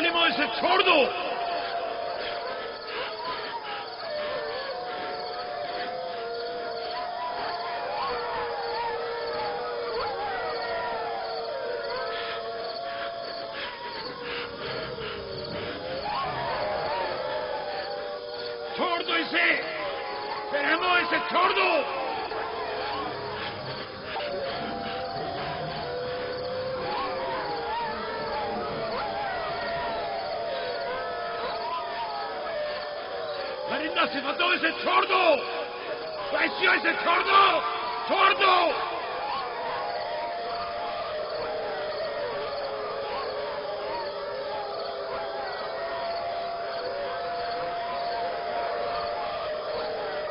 जालिमों, इसे छोड़ दो। छोड़ दो इसे, रहमो, इसे छोड़ दो। परिंदा सिफतों, इसे छोड़ दो। वैश्यों, इसे छोड़ दो, छोड़ दो।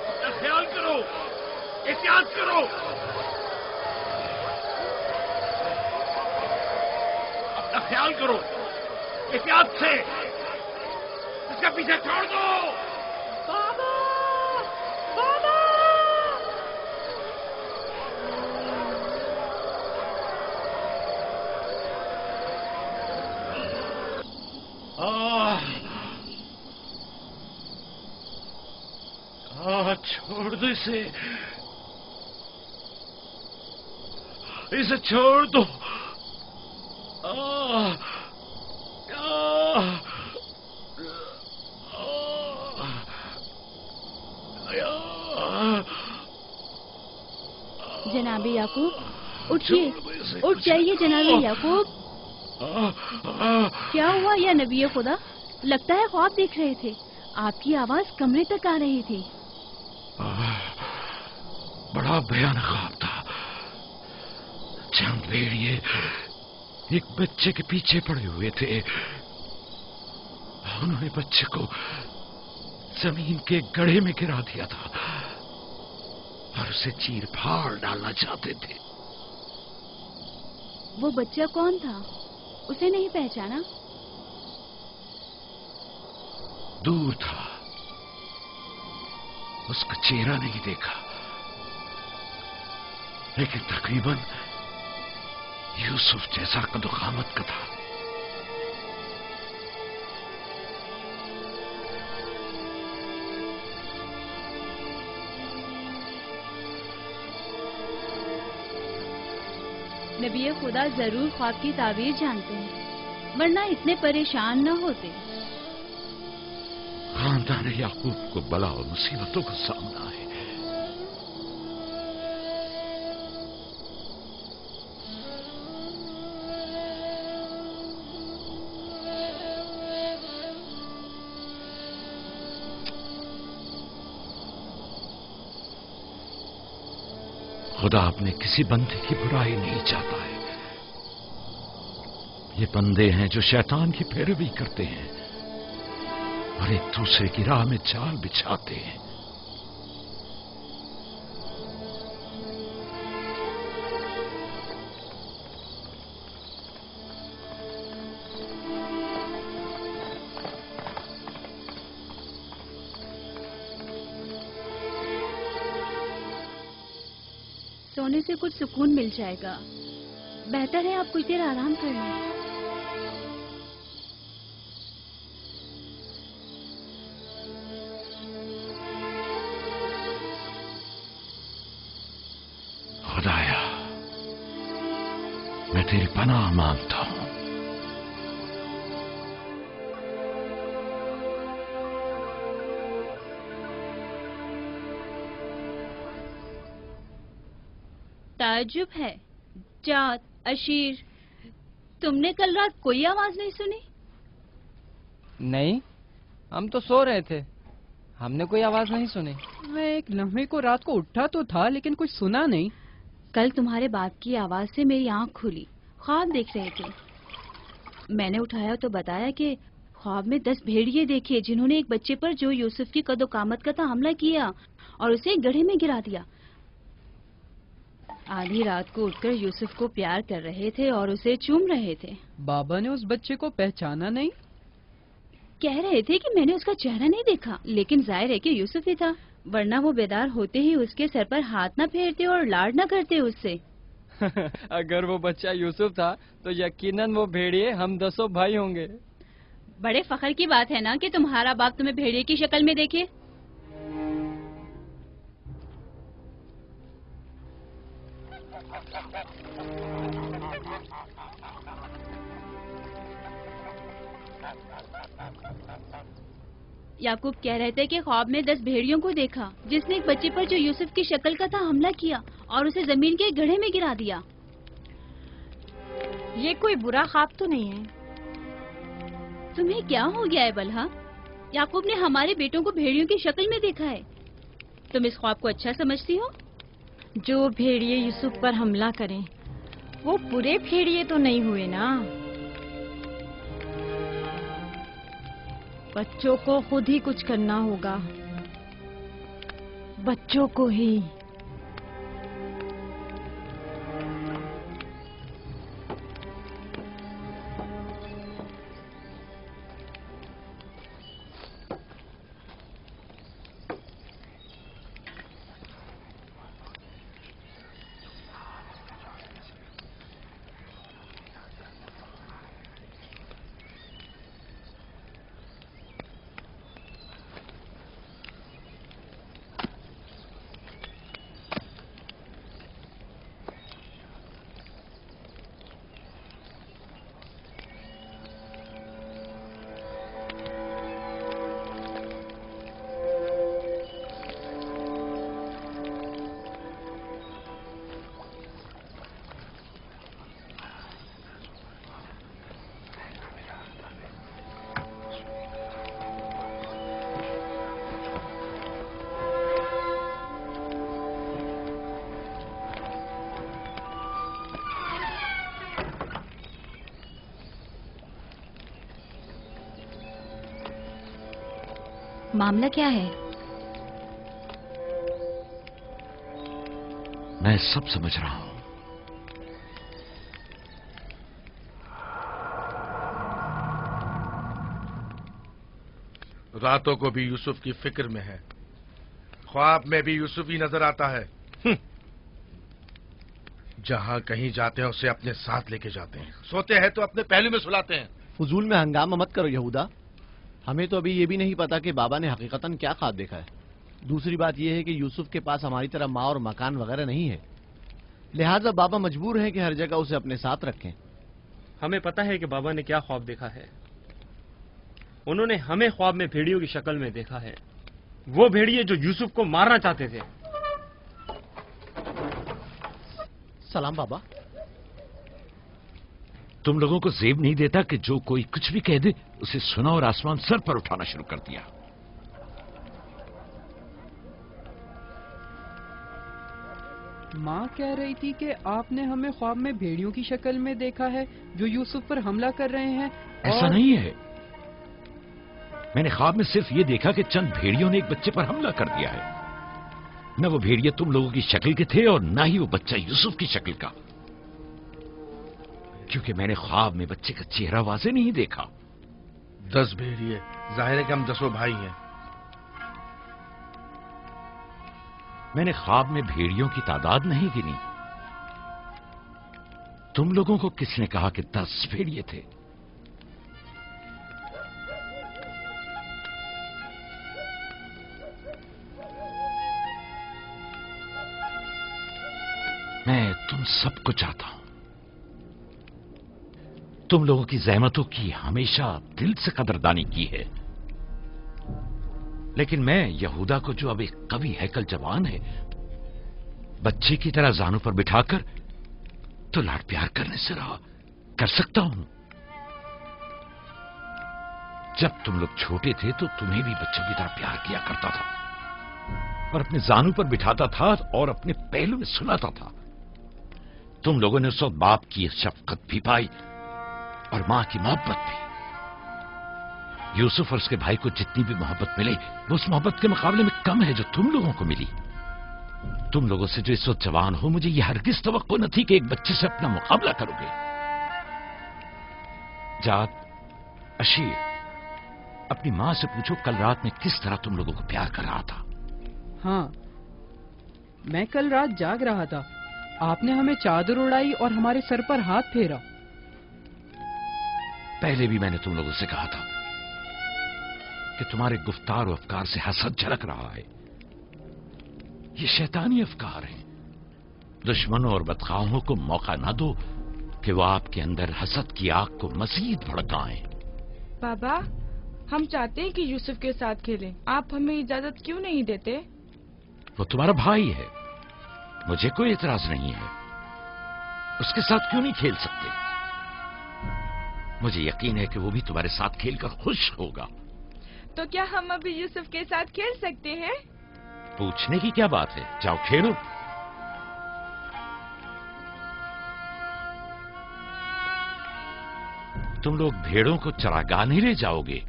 अपना ख्याल करो, एहतियात करो। अपना ख्याल करो, एहतियात से। इसका पीछे छोड़ दो। बाबा! बाबा! छोड़ दो इसे, इसे छोड़ दो। जनाबे याकूब, उठिए, उठ जाइए जनाबे याकूब। क्या हुआ या नबी खुदा? लगता है ख्वाब देख रहे थे। आपकी आवाज कमरे तक आ रही थी। बड़ा भयानक ख्वाब था। चंद भेड़िए एक बच्चे के पीछे पड़े हुए थे। उन्होंने बच्चे को जमीन के गड्ढे में गिरा दिया था और उसे चीर फाड़ डालना चाहते थे। वो बच्चा कौन था? उसे नहीं पहचाना? दूर था, उसका चेहरा नहीं देखा, लेकिन तकरीबन यूसुफ जैसा कद-ओ-कामत का था। नबी खुदा जरूर ख्वाब की ताबीर जानते हैं, वरना इतने परेशान न होते। खानदान याकूब को बला और मुसीबतों का सामना है। खुदा अपने किसी बंदे की बुराई नहीं चाहता है। ये बंदे हैं जो शैतान की पैरवी करते हैं और एक दूसरे की राह में जाल बिछाते हैं। सोने से कुछ सुकून मिल जाएगा। बेहतर है आप कुछ देर आराम कर लें। खुदाया, मैं तेरी पनाह मांगता हूं। ताज्जुब है, जात, अशीर, तुमने कल रात कोई आवाज नहीं सुनी? नहीं, हम तो सो रहे थे, हमने कोई आवाज नहीं सुनी। मैं एक लम्हे को रात को उठा तो था, लेकिन कुछ सुना नहीं। कल तुम्हारे बाप की आवाज से मेरी आंख खुली, ख्वाब देख रहे थे। मैंने उठाया तो बताया कि ख्वाब में 10 भेड़िए देखे जिन्होंने एक बच्चे पर जो यूसुफ की कद-ओ-कामत का था हमला किया और उसे गड्ढे में गिरा दिया। आधी रात को उठकर यूसुफ को प्यार कर रहे थे और उसे चूम रहे थे। बाबा ने उस बच्चे को पहचाना नहीं? कह रहे थे कि मैंने उसका चेहरा नहीं देखा, लेकिन जाहिर है कि यूसुफ ही था, वरना वो बेदार होते ही उसके सर पर हाथ न फेरते और लाड न करते उससे। अगर वो बच्चा यूसुफ था तो यकीनन वो भेड़िए हम 10 भाई होंगे। बड़े फख्र की बात है ना कि तुम्हारा बाप तुम्हें भेड़िए की शक्ल में देखे। याकूब कह रहे थे कि ख्वाब में 10 भेड़ियों को देखा जिसने एक बच्चे पर जो यूसुफ की शक्ल का था हमला किया और उसे जमीन के गड्ढे में गिरा दिया। ये कोई बुरा ख्वाब तो नहीं है? तुम्हें क्या हो गया है बलहा? याकूब ने हमारे बेटों को भेड़ियों की शक्ल में देखा है। तुम इस ख्वाब को अच्छा समझती हो? जो भेड़िए यूसुफ पर हमला करें वो पूरे भेड़िए तो नहीं हुए ना। बच्चों को खुद ही कुछ करना होगा, बच्चों को ही। मामला क्या है? मैं सब समझ रहा हूं। रातों को भी यूसुफ की फिक्र में है, ख्वाब में भी यूसुफ ही नजर आता है। जहां कहीं जाते हैं उसे अपने साथ लेके जाते हैं, सोते हैं तो अपने पहलू में सुलाते हैं। फजूल में हंगामा मत करो यहूदा, हमें तो अभी ये भी नहीं पता कि बाबा ने हकीकतन क्या ख्वाब देखा है। दूसरी बात यह है कि यूसुफ के पास हमारी तरह माँ और मकान वगैरह नहीं है, लिहाजा बाबा मजबूर हैं कि हर जगह उसे अपने साथ रखें। हमें पता है कि बाबा ने क्या ख्वाब देखा है। उन्होंने हमें ख्वाब में भेड़ियों की शक्ल में देखा है, वो भेड़िए जो यूसुफ को मारना चाहते थे। सलाम बाबा। तुम लोगों को जेब नहीं देता कि जो कोई कुछ भी कह दे उसे सुना और आसमान सर पर उठाना शुरू कर दिया। माँ कह रही थी कि आपने हमें ख्वाब में भेड़ियों की शक्ल में देखा है जो यूसुफ पर हमला कर रहे हैं। ऐसा नहीं है, मैंने ख्वाब में सिर्फ ये देखा कि चंद भेड़ियों ने एक बच्चे पर हमला कर दिया है। न वो भेड़िए तुम लोगों की शक्ल के थे और न ही वो बच्चा यूसुफ की शक्ल का, क्योंकि मैंने ख्वाब में बच्चे का चेहरा वाज़े नहीं देखा। 10 भेड़िए, जाहिर है कि हम 10 भाई हैं। मैंने ख्वाब में भेड़ियों की तादाद नहीं गिनी। तुम लोगों को किसने कहा कि 10 भेड़िए थे? मैं तुम सबको चाहता हूं। तुम लोगों की ज़हमतों की हमेशा दिल से कदरदानी की है, लेकिन मैं यहूदा को, जो अब एक कवि हैकल जवान है, बच्चे की तरह जानू पर बिठाकर तो लाड प्यार करने से रहा कर सकता हूं। जब तुम लोग छोटे थे तो तुम्हें भी बच्चों की तरह प्यार किया करता था और अपने जानू पर बिठाता था और अपने पहलू में सुलाता था। तुम लोगों ने उस वक्त बाप की शफकत भी पाई और मां की मोहब्बत भी। यूसुफ और उसके भाई को जितनी भी मोहब्बत मिली वो उस मोहब्बत के मुकाबले में कम है जो तुम लोगों को मिली। तुम लोगों से जो इस वक्त जवान हो, मुझे यह हरगिज तवक्को न थी कि एक बच्चे से अपना मुकाबला करोगे। जात, अशीर, अपनी मां से पूछो कल रात में किस तरह तुम लोगों को प्यार कर रहा था। हाँ, मैं कल रात जाग रहा था, आपने हमें चादर उड़ाई और हमारे सर पर हाथ फेरा। पहले भी मैंने तुम लोगों से कहा था کہ تمہارے گفتار و افکار سے حسد جھلک رہا ہے. یہ شیطانی افکار ہیں. دشمنوں اور بدخواہوں کو موقع نہ دو کہ وہ آپ کے اندر حسد کی آگ کو مزید بھڑکائیں. بابا، ہم چاہتے ہیں کہ یوسف کے ساتھ کھیلیں. آپ ہمیں اجازت کیوں نہیں دیتے؟ وہ تمہارا بھائی ہے، مجھے کوئی اعتراض نہیں ہے. اس کے ساتھ کیوں نہیں کھیل سکتے؟ مجھے یقین ہے کہ وہ بھی تمہارے ساتھ کھیل کر خوش ہوگا. تو کیا ہم ابھی یوسف کے ساتھ کھیل سکتے ہیں؟ پوچھنے کی کیا بات ہے، جاؤ کھیلو. تم لوگ بھیڑوں کو چراگاہ نہیں لے جاؤ گے؟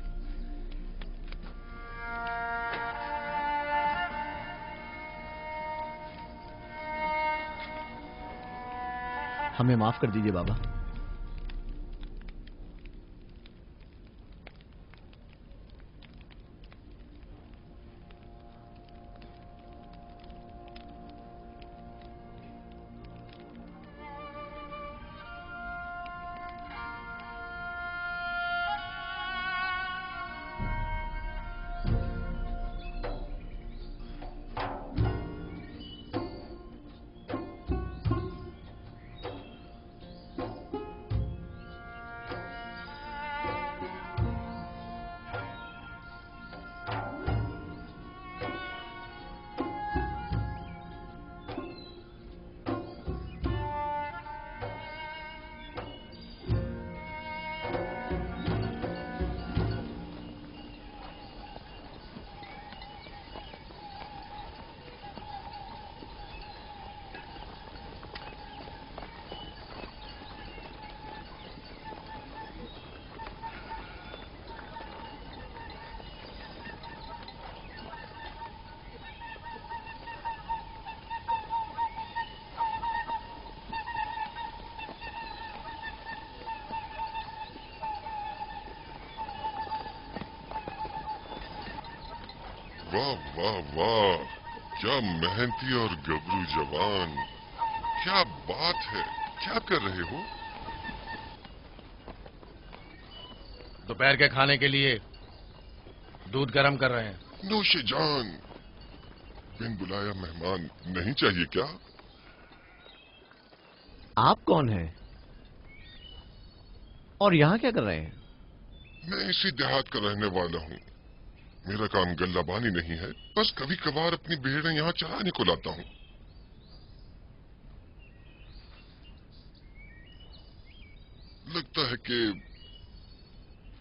ہمیں معاف کر دیجئے بابا. واہ واہ واہ، کیا محنتی اور گبرو جوان، کیا بات ہے، کیا کر رہے ہو؟ دوپہر کے کھانے کے لیے دودھ گرم کر رہے ہیں. نوش جان. بن بلایا مہمان نہیں چاہیے کیا؟ آپ کون ہیں اور یہاں کیا کر رہے ہیں؟ میں اسی دیہات کا رہنے والا ہوں. میرا کام گلہ بانی نہیں ہے، بس کبھی کبھار اپنی بھیڑیں یہاں چرانے کو لاتا ہوں. لگتا ہے کہ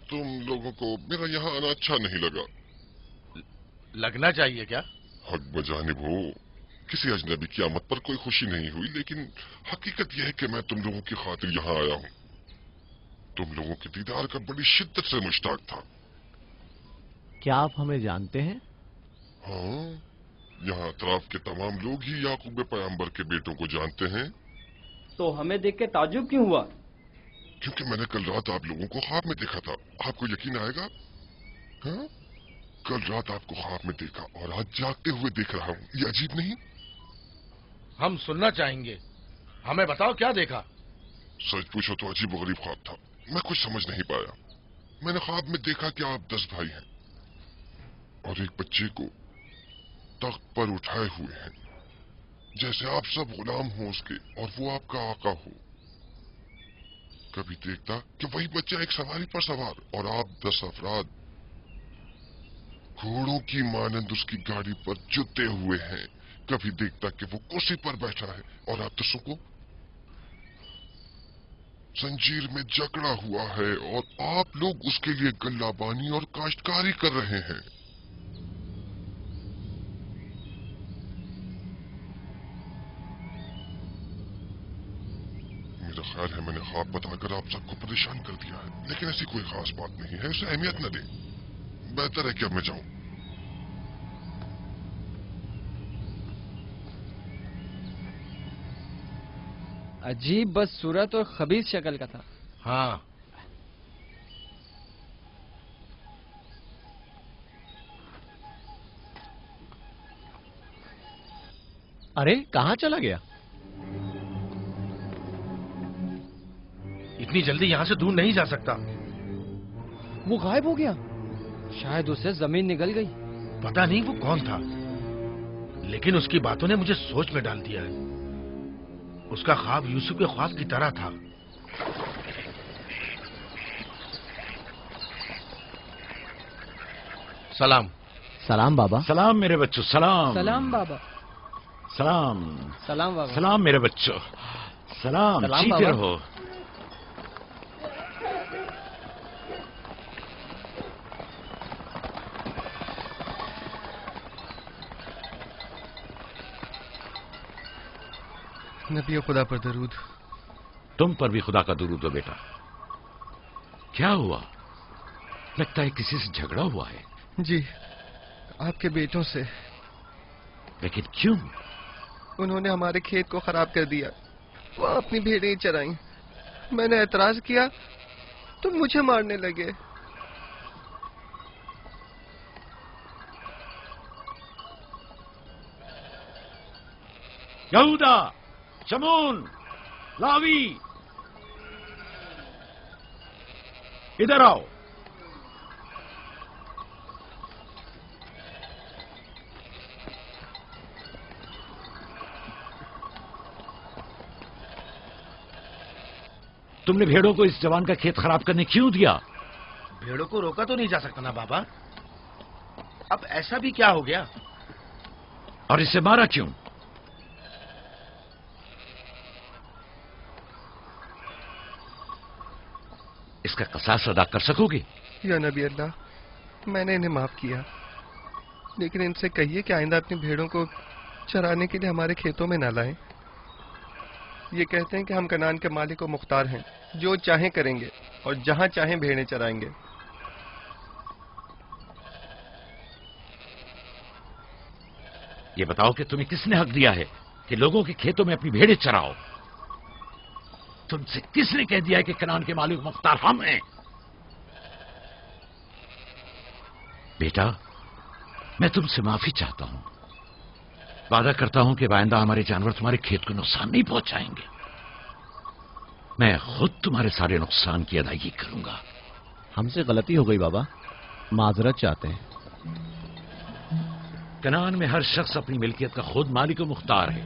تم لوگوں کو میرا یہاں آنا اچھا نہیں لگا. لگنا چاہیے کیا؟ حق بجانب ہو، کسی اجنبی کی آمد پر کوئی خوشی نہیں ہوئی، لیکن حقیقت یہ ہے کہ میں تم لوگوں کی خاطر یہاں آیا ہوں. تم لوگوں کے دیدار کا بڑی شدت سے مشتاق تھا. کیا آپ ہمیں جانتے ہیں؟ ہاں، یہاں اطراف کے تمام لوگ ہی یعقوب پیغمبر کے بیٹوں کو جانتے ہیں. تو ہمیں دیکھ کے تعجب کیوں ہوا؟ کیونکہ میں نے کل رات آپ لوگوں کو خواب میں دیکھا تھا. آپ کو یقین آئے گا؟ ہاں، کل رات آپ کو خواب میں دیکھا اور آج جاگتے ہوئے دیکھ رہا ہوں. یہ عجیب نہیں؟ ہم سننا چاہیں گے، ہمیں بتاؤ کیا دیکھا. سچ پوچھو تو عجیب و غریب خواب تھا. میں کچھ سمجھ نہیں پایا. میں نے خواب میں دیکھا کہ آپ 10 بھائی ہیں اور ایک بچے کو تخت پر اٹھائے ہوئے ہیں، جیسے آپ سب غلام ہوں اس کے اور وہ آپ کا آقا ہو. کبھی دیکھتا کہ وہی بچہ ایک سواری پر سوار اور آپ 10 افراد گھوڑوں کی مانند اس کی گاڑی پر جتے ہوئے ہیں. کبھی دیکھتا کہ وہ کرسی پر بیٹھا ہے اور آپ 10 کو زنجیر میں جکڑا ہوا ہے اور آپ لوگ اس کے لیے گلہ بانی اور کاشتکاری کر رہے ہیں. میرا خیال ہے میں نے خواب بتا کر آپ سب کو پریشان کر دیا ہے، لیکن ایسی کوئی خاص بات نہیں ہے، اسے اہمیت نہ دیں. بہتر ہے کہ اب میں جاؤں. عجیب بدصورت اور خبیث شکل کا تھا. ہاں، ارے کہاں چلا گیا؟ اتنی جلدی یہاں سے دور نہیں جا سکتا. وہ غائب ہو گیا. शायद उससे जमीन निकल गई। पता नहीं वो कौन था, लेकिन उसकी बातों ने मुझे सोच में डाल दिया है। उसका ख्वाब यूसुफ के ख्वाब की तरह था। सलाम। सलाम बाबा। सलाम मेरे बच्चों, सलाम। सलाम बाबा। सलाम। सलाम बाबा। सलाम मेरे बच्चों, सलाम। सलाम जीते बाबा। रहो। नबी खुदा पर दरूद। तुम पर भी खुदा का दुरूद हो बेटा। क्या हुआ? लगता है किसी से झगड़ा हुआ है। जी, आपके बेटों से। लेकिन क्यों? उन्होंने हमारे खेत को खराब कर दिया। वो अपनी भेड़ें चराई। मैंने एतराज किया तो मुझे मारने लगे। यहूदा, शमून, लावी, इधर आओ। तुमने भेड़ों को इस जवान का खेत खराब करने क्यों दिया? भेड़ों को रोका तो नहीं जा सकता ना बाबा। अब ऐसा भी क्या हो गया? और इसे मारा क्यों? इसका कसास अदा कर सकोगे? या नबी अल्लाह, मैंने इन्हें माफ किया, लेकिन इनसे कहिए कि आइंदा अपनी भेड़ों को चराने के लिए हमारे खेतों में न लाएं। ये कहते हैं कि हम कनान के मालिक और मुख्तार हैं, जो चाहें करेंगे और जहां चाहें भेड़ें चराएंगे। ये बताओ कि तुम्हें किसने हक दिया है कि लोगों के खेतों में अपनी भेड़ें चराओ? तुमसे किसने कह दिया है कि कनान के मालिक मुख्तार हम हैं? बेटा, मैं तुमसे माफी चाहता हूं। वादा करता हूं कि आइंदा हमारे जानवर तुम्हारे खेत को नुकसान नहीं पहुंचाएंगे। मैं खुद तुम्हारे सारे नुकसान की अदायगी करूंगा। हमसे गलती हो गई बाबा, माजरत चाहते हैं। कनान में हर शख्स अपनी मिल्कियत का खुद मालिक और मुख्तार है।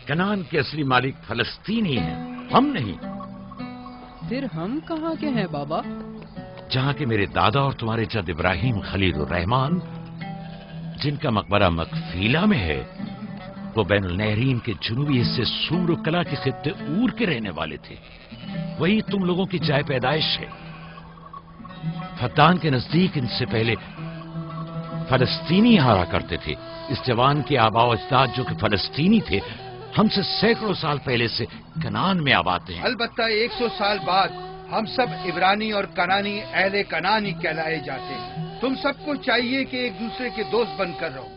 कनान के असली मालिक फलस्तीनी हैं, हम नहीं। फिर हम कहाँ के हैं बाबा? जहां के मेरे दादा और तुम्हारे जद इब्राहिम खलील रहमान, जिनका मकबरा मकफीला में है, वो बैनुल नहरीन के जुनूबी हिस्से सूर और कला के खित्ते ऊर के रहने वाले थे। वही तुम लोगों की जाय पैदाइश है। फद्दान के नजदीक इनसे पहले फलस्तीनी हारा करते थे। इस जवान के आबा अजदाद जो कि फलस्तीनी थे, हमसे सैकड़ों साल पहले से कनान में आबाद हैं। अलबत्ता 100 साल बाद हम सब इब्रानी और कनानी अहले कनानी कहलाए जाते हैं। तुम सबको चाहिए कि एक दूसरे के दोस्त बनकर रहो।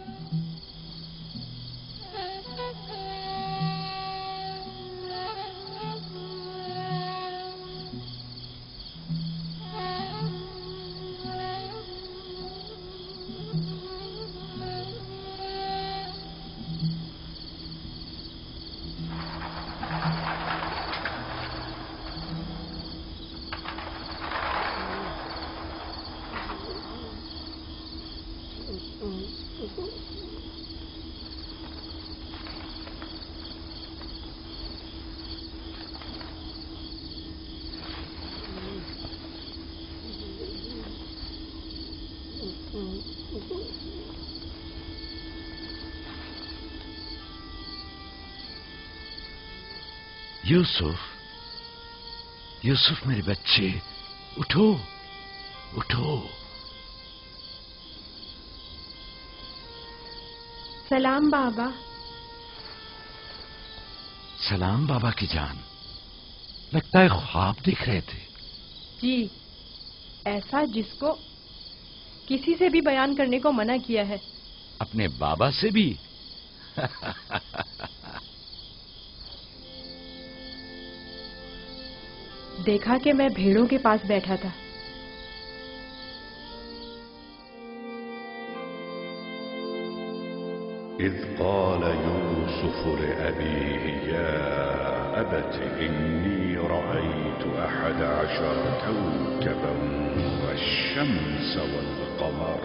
यूसुफ, यूसुफ मेरे बच्चे, उठो, उठो। सलाम बाबा। सलाम बाबा की जान। लगता है ख्वाब देख रहे थे। जी, ऐसा जिसको किसी से भी बयान करने को मना किया है। अपने बाबा से भी? देखा कि मैं भेड़ों के पास बैठा था। إذ قال يوسف لأبيه يا أبت إني رأيت 11 كوكبا والشمس والقمر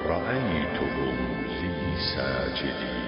رأيتهم لي ساجدين.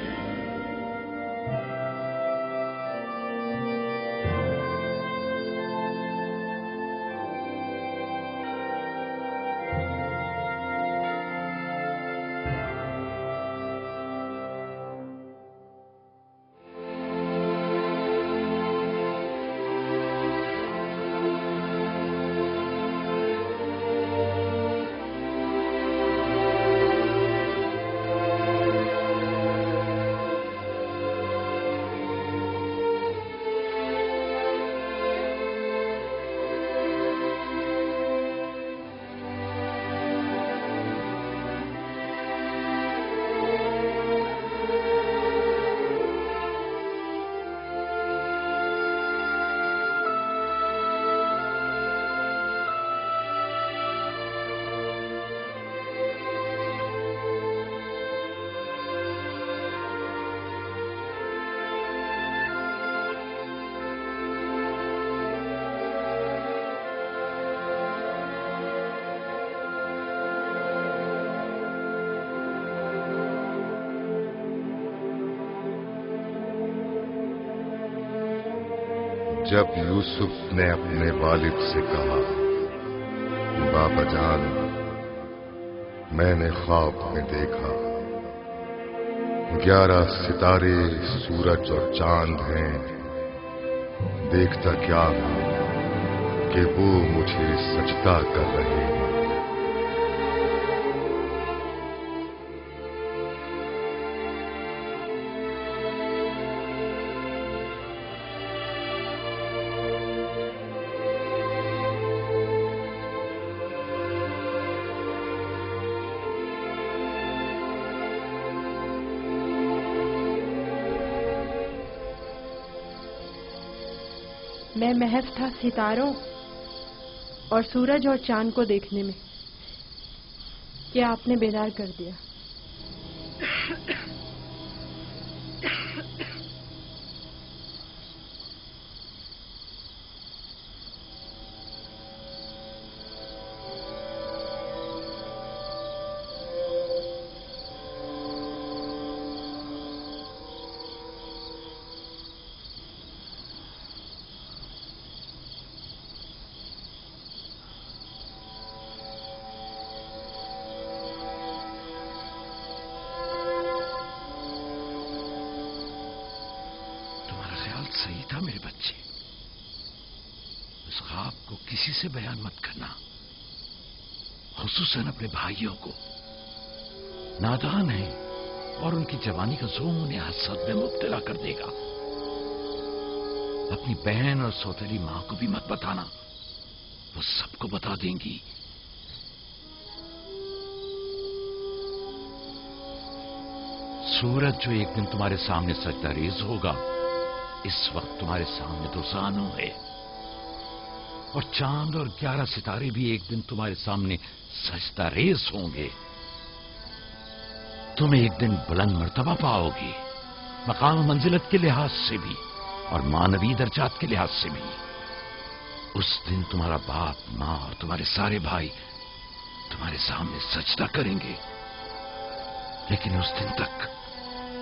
जब यूसुफ ने अपने वालिद से कहा, बाबा जान, मैंने ख्वाब में देखा 11 सितारे, सूरज और चांद हैं। देखता क्या हूं कि वो मुझे सजदा कर रहे हैं। मैं महज था सितारों और सूरज और चांद को देखने में कि आपने बेदार कर दिया। सही था मेरे बच्चे। उस ख्वाब को किसी से बयान मत करना, खुसूसन अपने भाइयों को। नादान है और उनकी जवानी का जोम उन्हें हसद में मुब्तला कर देगा। अपनी बहन और सौतेली मां को भी मत बताना, वो सबको बता देंगी। सूरज जो एक दिन तुम्हारे सामने सजदा रेज होगा, इस वक्त तुम्हारे सामने तो जानू है, और चांद और 11 सितारे भी एक दिन तुम्हारे सामने सजदा रेज होंगे। तुम एक दिन बुलंद मर्तबा पाओगे, मकाम मंजिलत के लिहाज से भी और मानवी दर्जात के लिहाज से भी। उस दिन तुम्हारा बाप, मां और तुम्हारे सारे भाई तुम्हारे सामने सजदा करेंगे। लेकिन उस दिन तक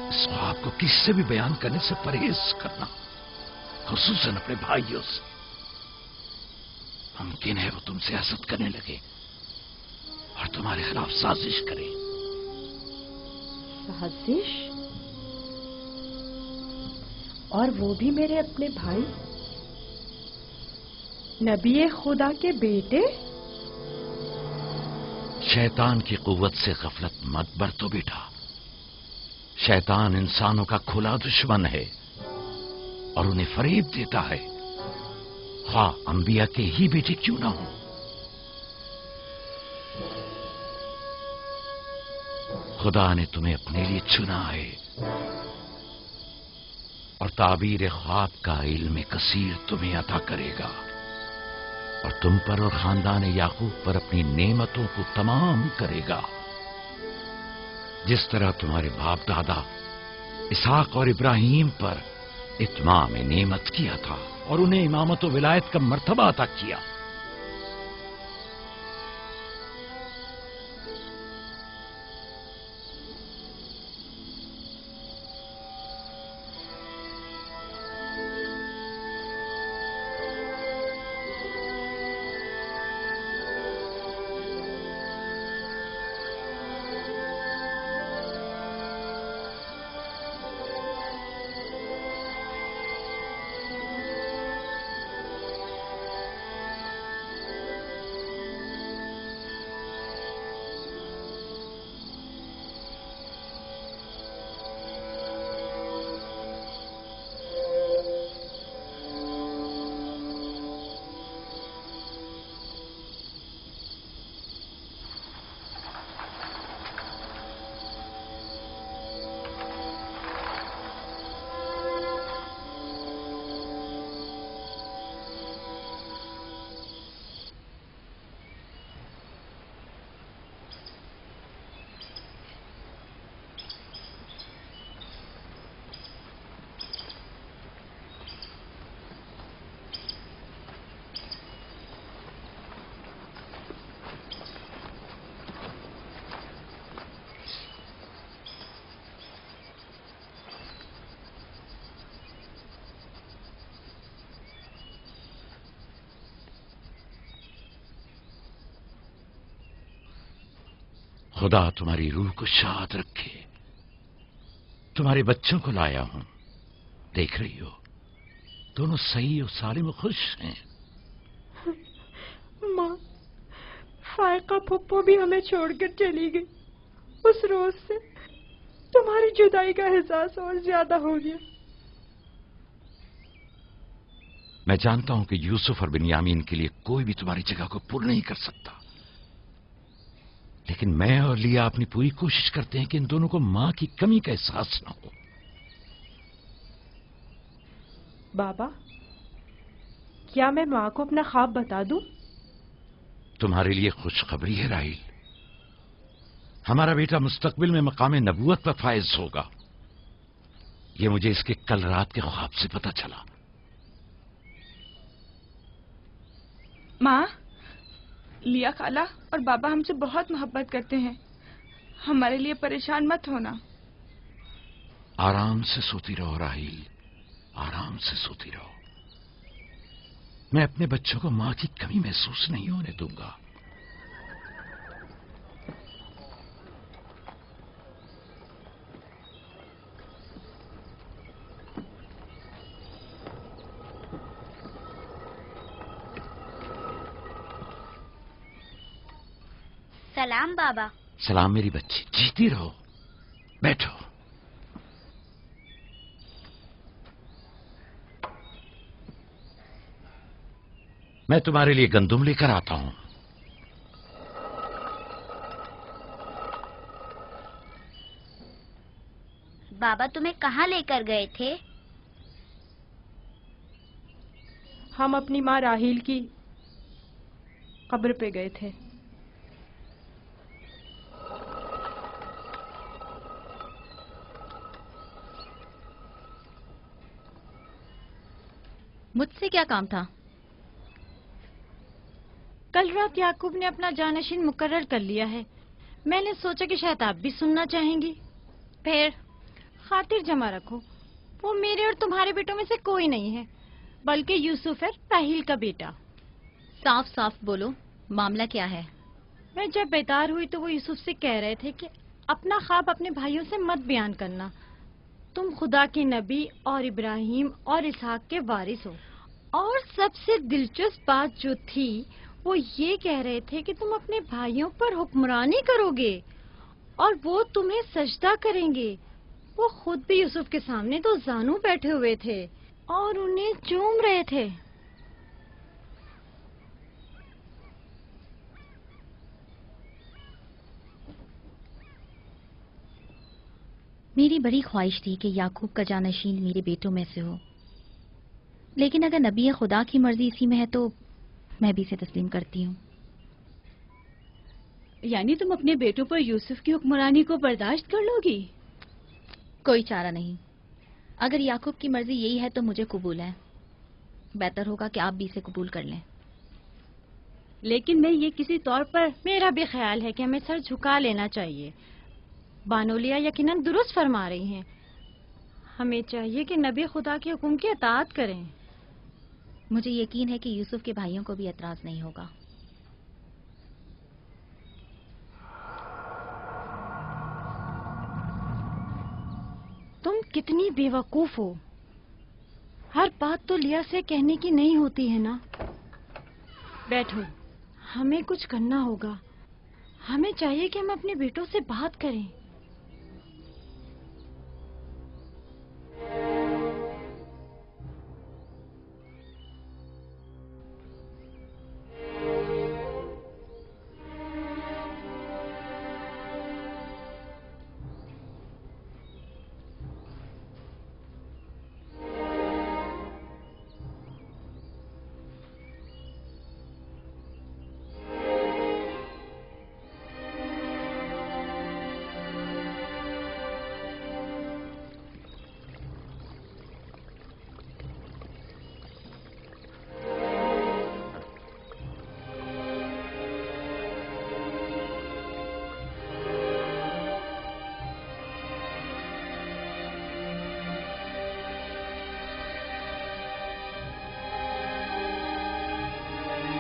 इस ख्वाब को किससे भी बयान करने से परहेज करना, खुसूसन अपने भाइयों से। मुमकिन है वो तुमसे हसद करने लगे और तुम्हारे खिलाफ साजिश करें। साजिश? और वो भी मेरे अपने भाई, नबी खुदा के बेटे? शैतान की कुव्वत से गफलत मत बरतो बेटा। शैतान इंसानों का खुला दुश्मन है और उन्हें फरेब देता है, हाँ अंबिया के ही बेटे क्यों ना हो। खुदा ने तुम्हें अपने लिए चुना है और ताबीर ख्वाब का इल्म कसीर तुम्हें अता करेगा और तुम पर और खानदान याकूब पर अपनी नेमतों को तमाम करेगा। जिस तरह तुम्हारे बाप दादा इसहाक और इब्राहिम पर इत्माम नेमत किया था और उन्हें इमामत व विलायत का मर्तबा अता किया। खुदा तुम्हारी रूह को शाद रखे। तुम्हारे बच्चों को लाया हूं, देख रही हो दोनों सही और सालिम खुश हैं। माँ, फायका फुप्पो भी हमें छोड़कर चली गई। उस रोज से तुम्हारी जुदाई का एहसास और ज्यादा हो गया। मैं जानता हूं कि यूसुफ और बिन्यामीन के लिए कोई भी तुम्हारी जगह को पूर्ण नहीं कर सकता, लेकिन मैं और लिया अपनी पूरी कोशिश करते हैं कि इन दोनों को मां की कमी का एहसास न हो। बाबा, क्या मैं माँ को अपना ख्वाब बता दूं? तुम्हारे लिए खुशखबरी है राहिल, हमारा बेटा मुस्तकबिल में मकाम नबूवत पर फायज होगा। ये मुझे इसके कल रात के ख्वाब से पता चला। माँ, लिया खाला और बाबा हमसे बहुत मोहब्बत करते हैं, हमारे लिए परेशान मत होना। आराम से सोती रहो राहिल, आराम से सोती रहो। मैं अपने बच्चों को मां की कमी महसूस नहीं होने दूंगा। सलाम बाबा। सलाम मेरी बच्ची, जीती रहो। बैठो। मैं तुम्हारे लिए गंदुम लेकर आता हूं। बाबा तुम्हें कहाँ लेकर गए थे? हम अपनी माँ राहील की कब्र पे गए थे। मुझसे क्या काम था? कल रात याकूब ने अपना जानशीन मुकर्रर कर लिया है। मैंने सोचा कि शायद आप भी सुनना चाहेंगी। फिर खातिर जमा रखो, वो मेरे और तुम्हारे बेटों में से कोई नहीं है, बल्कि यूसुफ है, राहील का बेटा। साफ साफ बोलो, मामला क्या है? मैं जब बेदार हुई तो वो यूसुफ से कह रहे थे कि अपना ख्वाब अपने भाइयों से मत बयान करना। तुम खुदा के नबी और इब्राहिम और इसहाक के वारिस हो। और सबसे दिलचस्प बात जो थी वो ये कह रहे थे कि तुम अपने भाइयों पर हुक्मरानी करोगे और वो तुम्हें सजदा करेंगे। वो खुद भी यूसुफ के सामने दो जानू बैठे हुए थे और उन्हें चूम रहे थे। मेरी बड़ी ख्वाहिश थी कि याकूब का जानशीन मेरे बेटों में से हो, लेकिन अगर नबी खुदा की मर्जी इसी में है तो मैं भी इसे तस्लीम करती हूँ। यानी तुम अपने बेटों पर यूसुफ की हुक्मरानी को बर्दाश्त कर लोगी? कोई चारा नहीं। अगर याकूब की मर्जी यही है तो मुझे कबूल है। बेहतर होगा कि आप भी इसे कबूल कर लें। लेकिन मैं ये किसी तौर पर... मेरा भी ख्याल है कि हमें सर झुका लेना चाहिए। बानोलिया यकीनन दुरुस्त फरमा रही हैं। हमें चाहिए कि नबी खुदा के हुक्म की अताअत करें। मुझे यकीन है कि यूसुफ के भाइयों को भी एतराज नहीं होगा। तुम कितनी बेवकूफ हो। हर बात तो लिया से कहने की नहीं होती है ना। बैठो, हमें कुछ करना होगा। हमें चाहिए कि हम अपने बेटों से बात करें।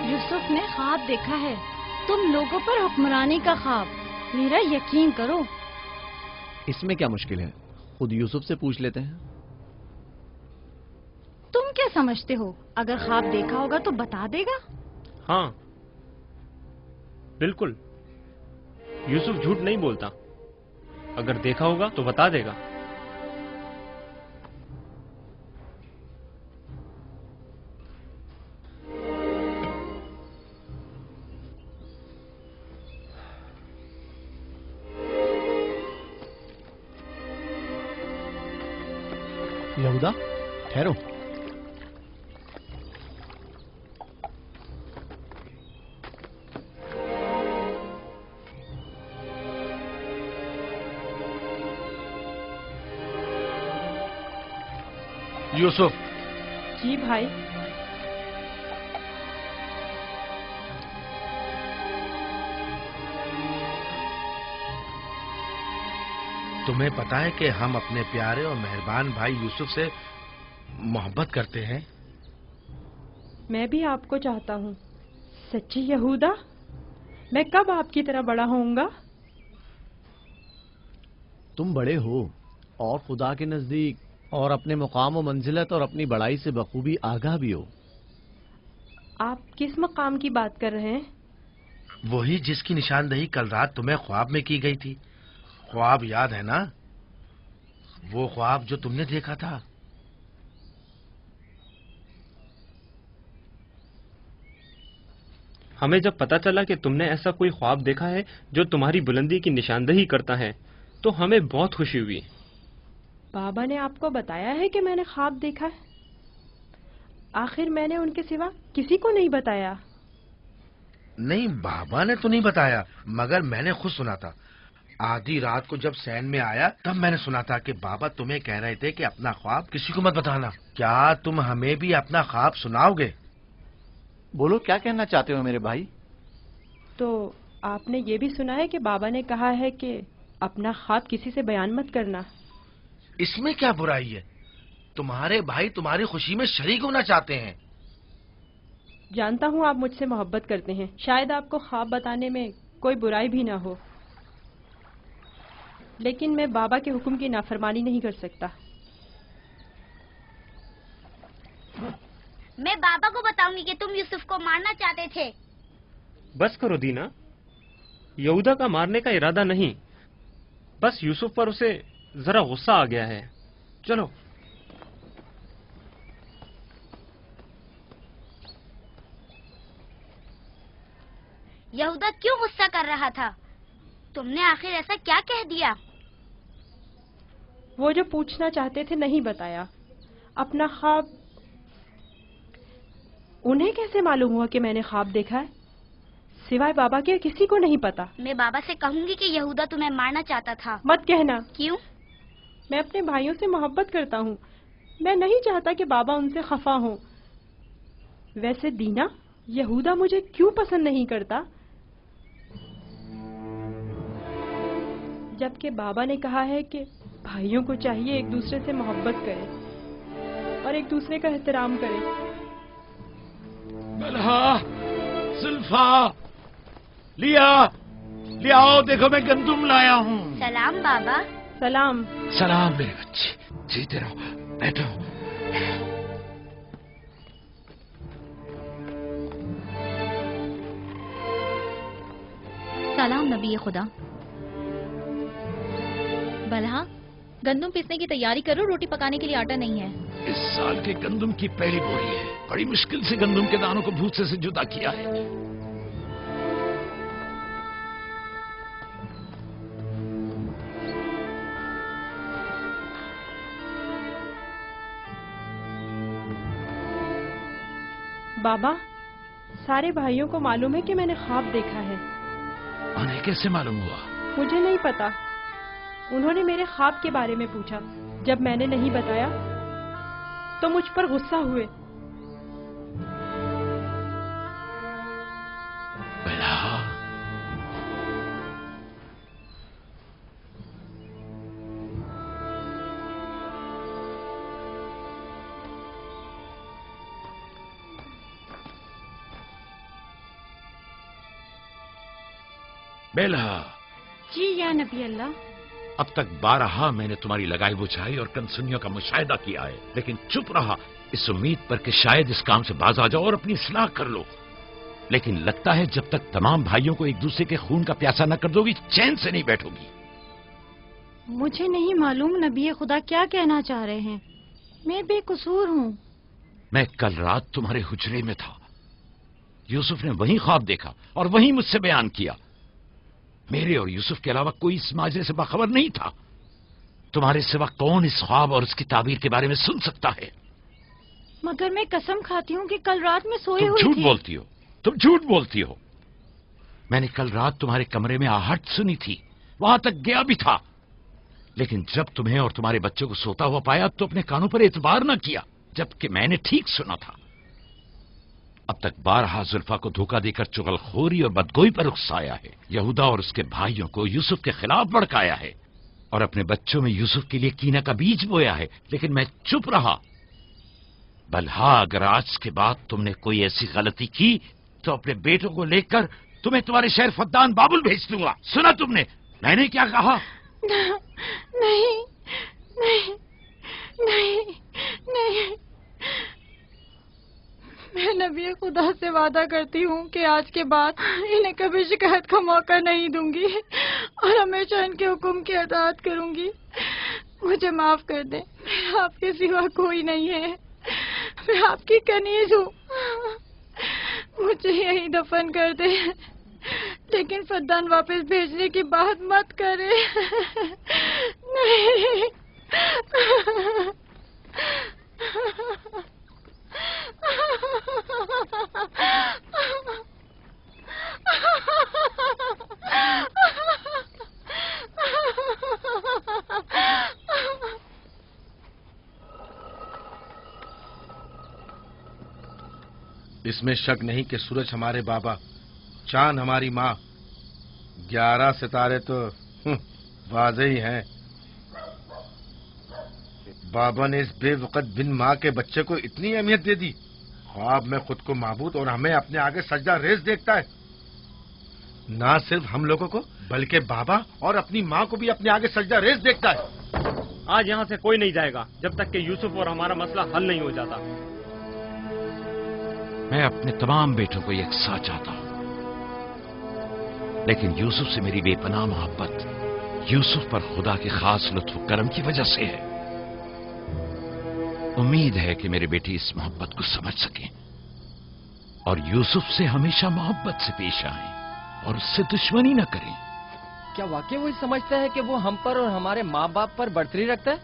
यूसुफ ने ख्वाब देखा है, तुम लोगों पर हुक्मरानी का ख्वाब। मेरा यकीन करो। इसमें क्या मुश्किल है, खुद यूसुफ से पूछ लेते हैं। तुम क्या समझते हो, अगर ख्वाब देखा होगा तो बता देगा? हाँ बिल्कुल, यूसुफ झूठ नहीं बोलता। अगर देखा होगा तो बता देगा। यहूदा, ठहरो। यूसुफ। जी भाई। तुम्हें पता है कि हम अपने प्यारे और मेहरबान भाई यूसुफ से मोहब्बत करते हैं। मैं भी आपको चाहता हूँ। सच्ची यहूदा, मैं कब आपकी तरह बड़ा होऊंगा? तुम बड़े हो और खुदा के नजदीक और अपने मुकाम व मंजिलत और अपनी बड़ाई से बखूबी आगाह भी हो। आप किस मकाम की बात कर रहे हैं? वही जिसकी निशानदही कल रात तुम्हें ख्वाब में की गई थी। ख्वाब याद है ना? वो ख्वाब जो तुमने देखा था। हमें जब पता चला कि तुमने ऐसा कोई ख्वाब देखा है जो तुम्हारी बुलंदी की निशानदही करता है तो हमें बहुत खुशी हुई। बाबा ने आपको बताया है कि मैंने ख्वाब देखा है? आखिर मैंने उनके सिवा किसी को नहीं बताया। नहीं, बाबा ने तो नहीं बताया, मगर मैंने खुद सुना था। आधी रात को जब सैन में आया तब मैंने सुना था कि बाबा तुम्हें कह रहे थे कि अपना ख्वाब किसी को मत बताना। क्या तुम हमें भी अपना ख्वाब सुनाओगे? बोलो, क्या कहना चाहते हो मेरे भाई? तो आपने ये भी सुना है कि बाबा ने कहा है कि अपना ख्वाब किसी से बयान मत करना। इसमें क्या बुराई है? तुम्हारे भाई तुम्हारी खुशी में शरीक होना चाहते हैं। जानता हूँ आप मुझसे मोहब्बत करते हैं, शायद आपको ख्वाब बताने में कोई बुराई भी ना हो, लेकिन मैं बाबा के हुक्म की नाफरमानी नहीं कर सकता। मैं बाबा को बताऊंगी कि तुम यूसुफ को मारना चाहते थे। बस करो दीना, यहूदा का मारने का इरादा नहीं, बस यूसुफ पर उसे जरा गुस्सा आ गया है। चलो। यहूदा क्यों गुस्सा कर रहा था? तुमने आखिर ऐसा क्या कह दिया? वो जो पूछना चाहते थे नहीं बताया। अपना ख्वाब उन्हें कैसे मालूम हुआ कि मैंने ख्वाब देखा है? सिवाय बाबा के किसी को नहीं पता। मैं बाबा से कहूंगी कि यहूदा तुम्हें मारना चाहता था। मत कहना। क्यों? मैं अपने भाइयों से मोहब्बत करता हूँ। मैं नहीं चाहता कि बाबा उनसे खफा हो। वैसे दीना, यहूदा मुझे क्यों पसंद नहीं करता? जबकि बाबा ने कहा है कि भाइयों को चाहिए एक दूसरे से मोहब्बत करें और एक दूसरे का एहतराम करें। बलहा, जुल्फा, लिया आओ, देखो मैं गंदुम लाया हूँ। सलाम बाबा। सलाम। सलाम मेरे बच्चे, जीते रहो, बैठो। सलाम नबी खुदा। बलहा, गंदम पीसने की तैयारी करो, रोटी पकाने के लिए आटा नहीं है। इस साल के गंदम की पहली बोरी है। बड़ी मुश्किल से गंदम के दानों को भूसे से जुदा किया है। बाबा, सारे भाइयों को मालूम है कि मैंने ख्वाब देखा है। उन्हें कैसे मालूम हुआ? मुझे नहीं पता। उन्होंने मेरे ख्वाब के बारे में पूछा। जब मैंने नहीं बताया तो मुझ पर गुस्सा हुए। बेला। जी या नबी अल्लाह। अब तक 12 मैंने तुम्हारी लगाई बुझाई और कनसुनियों का मुशाहिदा किया है, लेकिन चुप रहा इस उम्मीद पर कि शायद इस काम से बाज आ जाओ और अपनी इस्लाह कर लो। लेकिन लगता है जब तक तमाम भाइयों को एक दूसरे के खून का प्यासा न कर दोगी, चैन से नहीं बैठोगी। मुझे नहीं मालूम नबी खुदा क्या कहना चाह रहे हैं। मैं बेकसूर हूँ। मैं कल रात तुम्हारे हुजरे में था। यूसुफ ने वही ख्वाब देखा और वही मुझसे बयान किया। मेरे और यूसुफ के अलावा कोई इस माजरे से बाखबर नहीं था। तुम्हारे सिवा कौन इस ख्वाब और उसकी ताबीर के बारे में सुन सकता है? मगर मैं कसम खाती हूँ कि कल रात में सोई हुई थी। झूठ बोलती हो, तुम झूठ बोलती हो। मैंने कल रात तुम्हारे कमरे में आहट सुनी थी, वहां तक गया भी था, लेकिन जब तुम्हें और तुम्हारे बच्चों को सोता हुआ पाया तो अपने कानों पर एतबार न किया, जबकि मैंने ठीक सुना था। अब तक 12 जुल्फा को धोखा देकर चुगलखोरी और बदगोई पर उकसाया है। यहूदा और उसके भाइयों को यूसुफ के खिलाफ भड़काया है और अपने बच्चों में यूसुफ के लिए कीना का बीज बोया है, लेकिन मैं चुप रहा। बल्हा, अगर आज के बाद तुमने कोई ऐसी गलती की तो अपने बेटों को लेकर तुम्हें तुम्हारे शहर फद्दान बाबुल भेज दूंगा। सुना तुमने मैंने क्या कहा? नहीं नहीं नहीं नहीं। मैं नबी खुदा से वादा करती हूँ कि आज के बाद इन्हें कभी शिकायत का मौका नहीं दूंगी और हमेशा इनके हुक्म की अताअत करूंगी। मुझे माफ कर दें, मैं आपके सिवा कोई नहीं है। मैं आपकी कनीज हूँ। मुझे यहीं दफन कर दे, लेकिन फद्दान वापस भेजने की बात मत करे। नहीं। इसमें शक नहीं कि सूरज हमारे बाबा, चांद हमारी माँ, 11 सितारे तो वाज़े ही हैं। बाबा ने इस बेवकत बिन माँ के बच्चे को इतनी अहमियत दे दी। ख्वाब में खुद को माबूद और हमें अपने आगे सजदा रेज़ देखता है। ना सिर्फ हम लोगों को बल्कि बाबा और अपनी माँ को भी अपने आगे सजदा रेज़ देखता है। आज यहाँ से कोई नहीं जाएगा जब तक कि यूसुफ और हमारा मसला हल नहीं हो जाता। मैं अपने तमाम बेटों को यकसा चाहता हूं, लेकिन यूसुफ से मेरी बेपनाह मोहब्बत यूसुफ पर खुदा के खास लुत्फ करम की वजह से है। उम्मीद है कि मेरे बेटे इस मोहब्बत को समझ सकें और यूसुफ से हमेशा मोहब्बत से पेश आएं और उससे दुश्मनी न करें। क्या वाकई वो समझता है कि वो हम पर और हमारे माँ बाप पर बर्तरी रखता है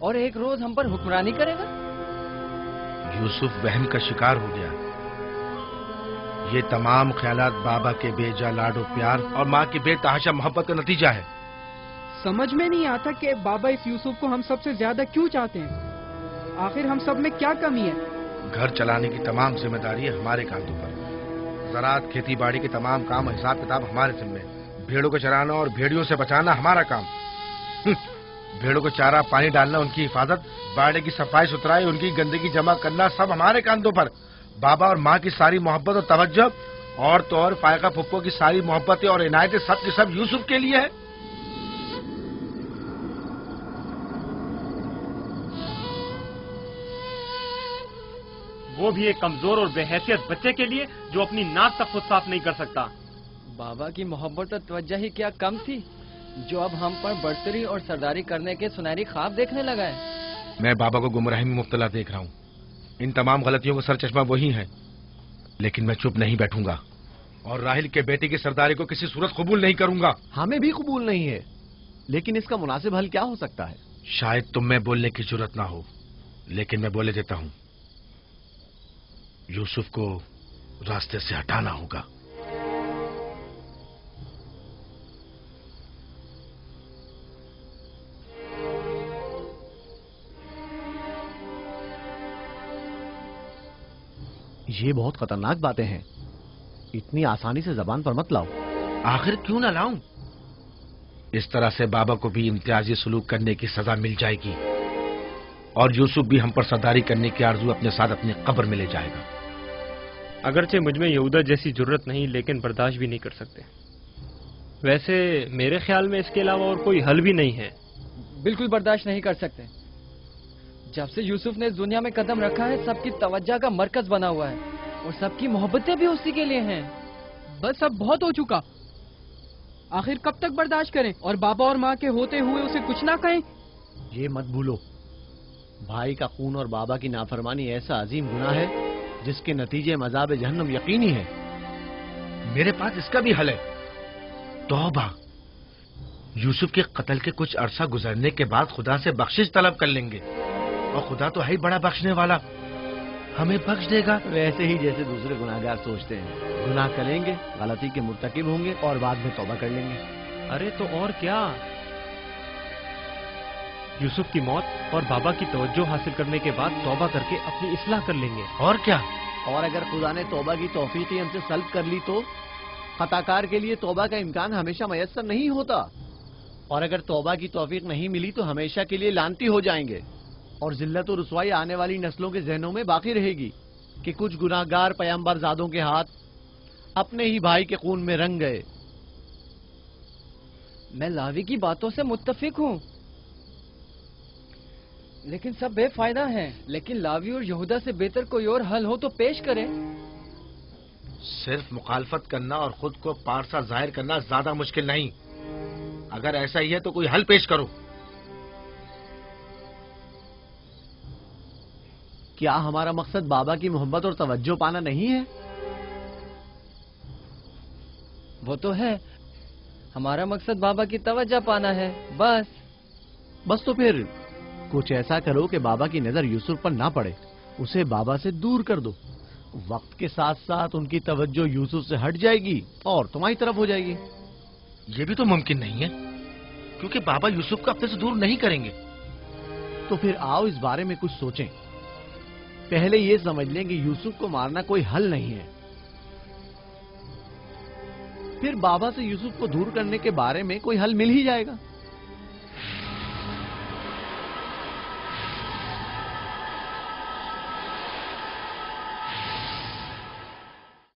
और एक रोज हम पर हुक्मरानी करेगा? यूसुफ वहम का शिकार हो गया। یہ تمام خیالات بابا کے بے جا لاڈ و پیار اور ماں کی بے تحاشا محبت کا نتیجہ ہے۔ سمجھ میں نہیں آتا کہ بابا اس یوسف کو ہم سب سے زیادہ کیوں چاہتے ہیں؟ آخر ہم سب میں کیا کمی ہے؟ گھر چلانے کی تمام ذمہ داری ہے ہمارے کاندھوں پر۔ زراعت، کھیتی باڑی کے تمام کام، حساب کتاب ہمارے ذمہ ہے۔ بھیڑوں کو چرانا اور بھیڑیوں سے بچانا ہمارا کام۔ بھیڑوں کو چارہ پانی ڈالنا، ان کی حفاظت، باڑے کی صفائی ستھرائی، ان کی گندگی جمع کرنا، سب ہمارے کاندھوں پر۔ بابا اور ماں کی ساری محبت اور توجہ، اور تو اور فائقہ پھپھو کی ساری محبتیں اور عنایتیں سب کی سب یوسف کے لیے ہے۔ وہ بھی ایک کمزور اور بے حیثیت بچے کے لیے جو اپنی ناک تک خود صاف نہیں کر سکتا۔ بابا کی محبت اور توجہ ہی کیا کم تھی جو اب ہم پر برتری اور سرداری کرنے کے سنہری خواب دیکھنے لگا ہے۔ میں بابا کو گمراہی میں مبتلا دیکھ رہا ہوں۔ ان تمام غلطیوں کا سرچشمہ وہی ہے، لیکن میں چپ نہیں بیٹھوں گا اور راہیل کے بیٹے کی سرداری کو کسی صورت قبول نہیں کروں گا۔ ہمیں بھی قبول نہیں ہے، لیکن اس کا مناسب حل کیا ہو سکتا ہے؟ شاید تم میں بولنے کی جرت نہ ہو، لیکن میں بولے دیتا ہوں۔ یوسف کو راستے سے ہٹانا ہوگا۔ یہ بہت خطرناک باتیں ہیں، اتنی آسانی سے زبان پر مت لاؤ۔ آخر کیوں نہ لاؤں؟ اس طرح سے بابا کو بھی امتیازی سلوک کرنے کی سزا مل جائے گی، اور یوسف بھی ہم پر سرداری کرنے کی آرزو اپنے ساتھ اپنی قبر میں لے جائے گا۔ اگرچہ مجھ میں یہودا جیسی جرت نہیں، لیکن برداشت بھی نہیں کر سکتے۔ ویسے میرے خیال میں اس کے علاوہ اور کوئی حل بھی نہیں ہے۔ بالکل برداشت نہیں کر سکتے۔ جب سے یوسف نے اس دنیا میں قدم رکھا ہے، سب کی توجہ کا مرکز بنا ہوا ہے، اور سب کی محبتیں بھی اسی کے لیے ہیں۔ بس اب بہت ہو چکا، آخر کب تک برداشت کریں اور بابا اور ماں کے ہوتے ہوئے اسے کچھ نہ کہیں؟ یہ مت بھولو، بھائی کا خون اور بابا کی نافرمانی ایسا عظیم گناہ ہے جس کے نتیجے مذاب جہنم یقینی ہے۔ میرے پاس اس کا بھی حل ہے، توبہ۔ یوسف کے قتل کے کچھ عرصہ گزرنے کے بعد خدا سے بخشش طلب کر لیں گے، اور خدا تو ہے ہی بڑا بخشنے والا، ہمیں بخش دے گا۔ ویسے ہی جیسے دوسرے گناہگار سوچتے ہیں، گناہ کریں گے، غلطی کے مرتکب ہوں گے اور بعد میں توبہ کر لیں گے۔ ارے تو اور کیا، یوسف کی موت اور بابا کی توجہ حاصل کرنے کے بعد توبہ کر کے اپنی اصلاح کر لیں گے۔ اور کیا، اور اگر خدا نے توبہ کی توفیق ہی ہم سے سلب کر لی تو خطا کار کے لیے توبہ کا امکان ہمیشہ میسر نہیں ہوتا، اور اگر توبہ کی توفیق نہیں ملی تو ہمیشہ کے لیے لعنتی ہو جائیں گے، اور ذلت و رسوائی آنے والی نسلوں کے ذہنوں میں باقی رہے گی کہ کچھ گناہگار پیغمبر زادوں کے ہاتھ اپنے ہی بھائی کے خون میں رنگ گئے۔ میں لاوی کی باتوں سے متفق ہوں، لیکن سب بے فائدہ ہیں۔ لیکن لاوی اور یہودا سے بہتر کوئی اور حل ہو تو پیش کریں۔ صرف مخالفت کرنا اور خود کو پارسا ظاہر کرنا زیادہ مشکل نہیں۔ اگر ایسا ہی ہے تو کوئی حل پیش کرو۔ کیا ہمارا مقصد بابا کی محبت اور توجہ پانا نہیں ہے؟ وہ تو ہے، ہمارا مقصد بابا کی توجہ پانا ہے، بس تو پھر کچھ ایسا کرو کہ بابا کی نظر یوسف پر نہ پڑے، اسے بابا سے دور کر دو۔ وقت کے ساتھ ساتھ ان کی توجہ یوسف سے ہٹ جائے گی اور تمہاری طرف ہو جائے گی۔ یہ بھی تو ممکن نہیں ہے، کیونکہ بابا یوسف کو اپنے سے دور نہیں کریں گے۔ تو پھر آؤ اس بارے میں کچھ سوچیں۔ پہلے یہ سمجھ لیں کہ یوسف کو مارنا کوئی حل نہیں ہے، پھر بابا سے یوسف کو دور کرنے کے بارے میں کوئی حل مل ہی جائے گا۔